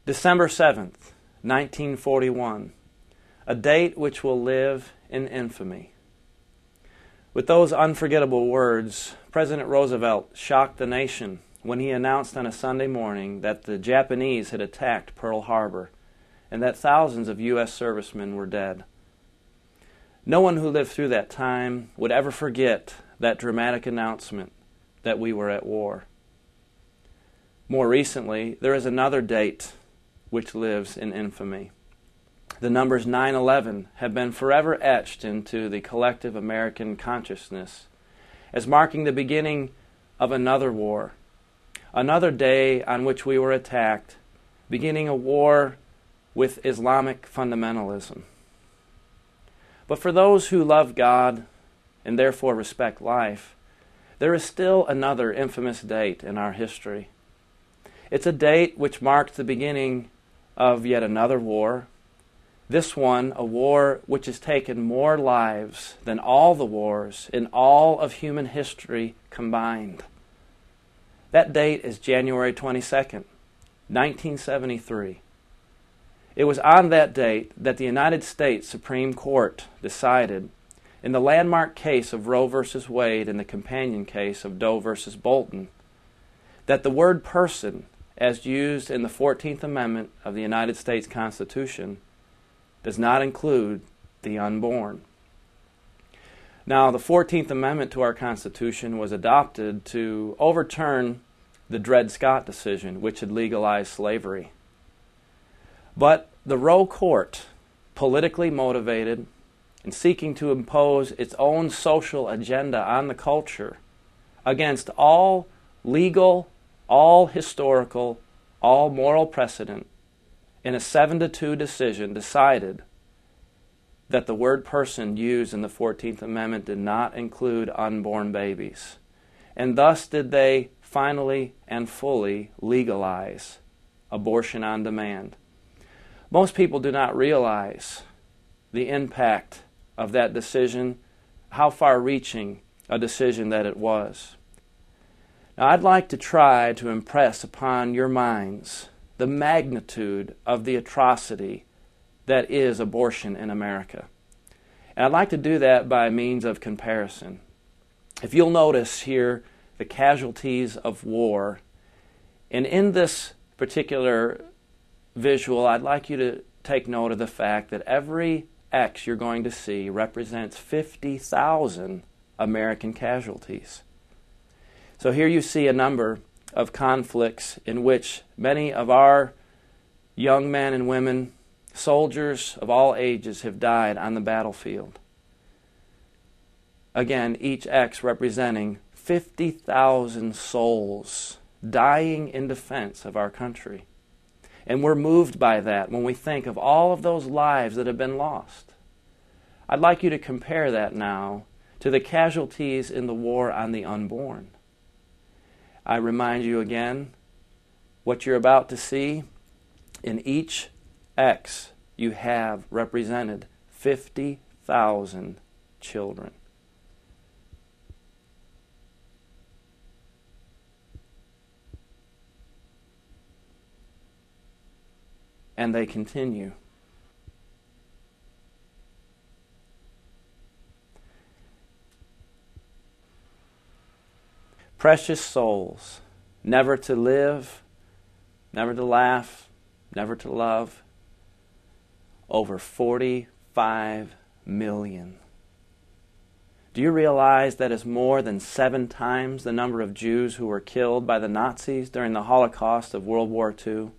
December 7th, 1941, a date which will live in infamy. With those unforgettable words, President Roosevelt shocked the nation when he announced on a Sunday morning that the Japanese had attacked Pearl Harbor and that thousands of U.S. servicemen were dead. No one who lived through that time would ever forget that dramatic announcement that we were at war. More recently, there is another date which lives in infamy. The numbers 9/11 have been forever etched into the collective American consciousness as marking the beginning of another war, another day on which we were attacked, beginning a war with Islamic fundamentalism. But for those who love God and therefore respect life, there is still another infamous date in our history. It's a date which marked the beginning of yet another war. This one, a war which has taken more lives than all the wars in all of human history combined. That date is January 22nd, 1973. It was on that date that the United States Supreme Court decided, in the landmark case of Roe v. Wade and the companion case of Doe v. Bolton, that the word person, as used in the 14th Amendment of the United States Constitution, does not include the unborn. Now, the 14th Amendment to our Constitution was adopted to overturn the Dred Scott decision, which had legalized slavery. But the Roe Court, politically motivated and seeking to impose its own social agenda on the culture against all legal, all historical, all moral precedent, in a 7-2 decision decided that the word person used in the 14th Amendment did not include unborn babies. And thus did they finally and fully legalize abortion on demand. Most people do not realize the impact of that decision, how far-reaching a decision that it was. Now, I'd like to try to impress upon your minds the magnitude of the atrocity that is abortion in America. And I'd like to do that by means of comparison. If you'll notice here the casualties of war, and in this particular visual, I'd like you to take note of the fact that every X you're going to see represents 50,000 American casualties. So here you see a number of conflicts in which many of our young men and women, soldiers of all ages, have died on the battlefield. Again, each X representing 50,000 souls dying in defense of our country. And we're moved by that when we think of all of those lives that have been lost. I'd like you to compare that now to the casualties in the war on the unborn. I remind you again, what you're about to see, in each X you have represented 50,000 children. And they continue. Precious souls, never to live, never to laugh, never to love. Over 45 million. Do you realize that is more than 7 times the number of Jews who were killed by the Nazis during the Holocaust of World War II?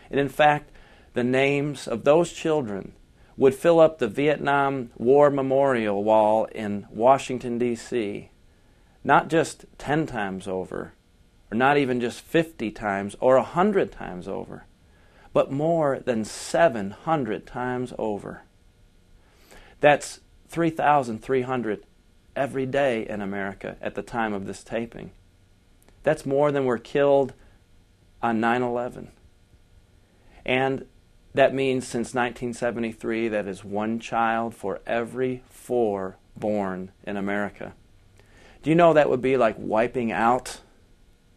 And in fact, the names of those children would fill up the Vietnam War Memorial Wall in Washington, D.C., not just 10 times over, or not even just 50 times or 100 times over, but more than 700 times over. That's 3,300 every day in America at the time of this taping. That's more than were killed on 9/11. And that means since 1973, that is 1 child for every 4 born in America. Do you know that would be like wiping out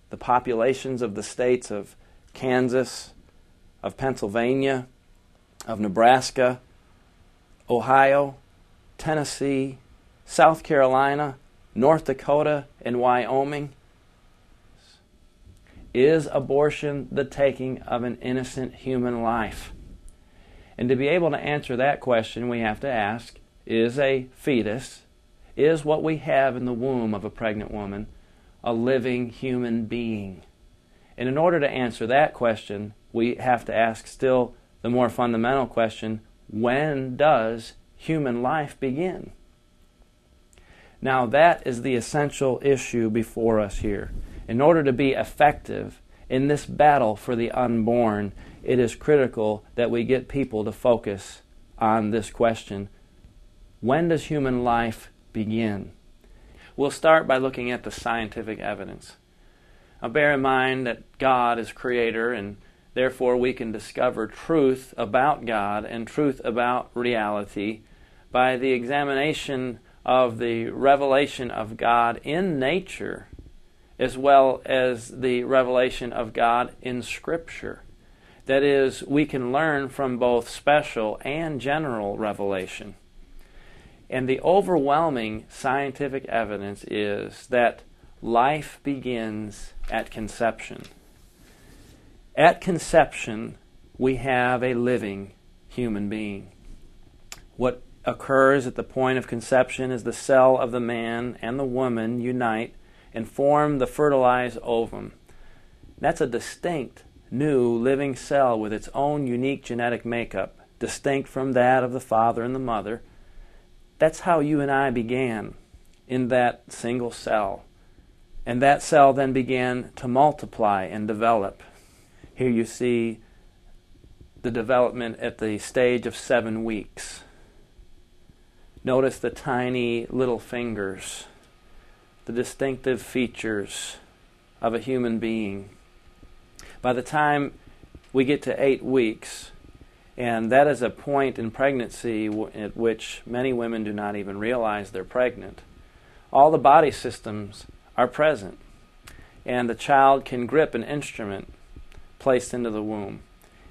the populations of the states of Kansas, of Pennsylvania, of Nebraska, Ohio, Tennessee, South Carolina, North Dakota, and Wyoming? Is abortion the taking of an innocent human life? And to be able to answer that question, we have to ask, is a fetus, is what we have in the womb of a pregnant woman, a living human being? And in order to answer that question, we have to ask still the more fundamental question, when does human life begin? Now that is the essential issue before us here. In order to be effective in this battle for the unborn, it is critical that we get people to focus on this question. When does human life begin? We'll start by looking at the scientific evidence. Now bear in mind that God is creator, and therefore we can discover truth about God and truth about reality by the examination of the revelation of God in nature, as well as the revelation of God in Scripture. That is, we can learn from both special and general revelation. And the overwhelming scientific evidence is that life begins at conception. At conception, we have a living human being. What occurs at the point of conception is the cell of the man and the woman unite and form the fertilized ovum. That's a distinct, new, living cell with its own unique genetic makeup, distinct from that of the father and the mother. That's how you and I began, in that single cell. And that cell then began to multiply and develop. Here you see the development at the stage of 7 weeks. Notice the tiny little fingers, the distinctive features of a human being. By the time we get to 8 weeks, and that is a point in pregnancy at which many women do not even realize they're pregnant, all the body systems are present, and the child can grip an instrument placed into the womb,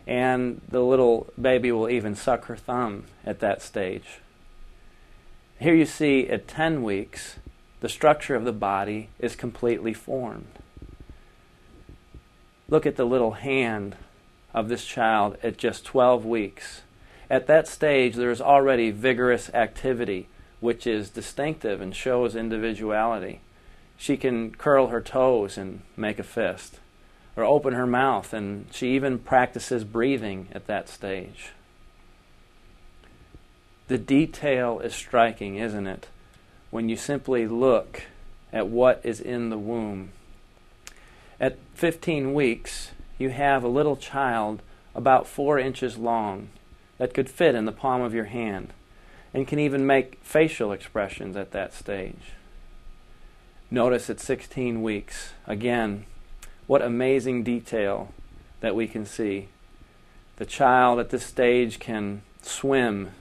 and the little baby will even suck her thumb at that stage. Here you see at 10 weeks, the structure of the body is completely formed. Look at the little hand of this child at just 12 weeks. At that stage, there is already vigorous activity, which is distinctive and shows individuality. She can curl her toes and make a fist, or open her mouth, and she even practices breathing at that stage. The detail is striking, isn't it, when you simply look at what is in the womb. At 15 weeks, you have a little child about 4 inches long that could fit in the palm of your hand and can even make facial expressions at that stage. Notice at 16 weeks, again, what amazing detail that we can see. The child at this stage can swim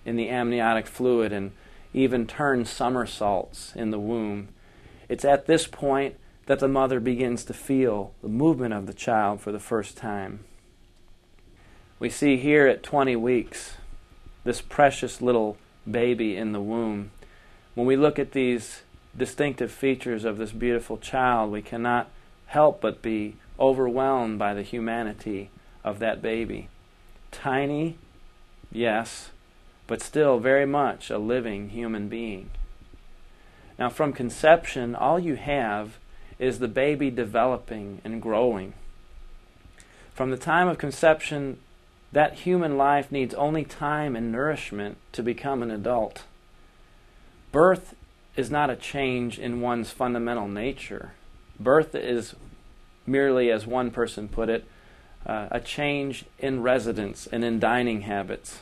in the amniotic fluid and even turn somersaults in the womb. It's at this point that the mother begins to feel the movement of the child for the first time. We see here at 20 weeks this precious little baby in the womb. When we look at these distinctive features of this beautiful child, we cannot help but be overwhelmed by the humanity of that baby. Tiny, yes, but still very much a living human being. Now from conception, all you have is the baby developing and growing. From the time of conception, that human life needs only time and nourishment to become an adult. Birth is not a change in one's fundamental nature. Birth is merely, as one person put it, a change in residence and in dining habits.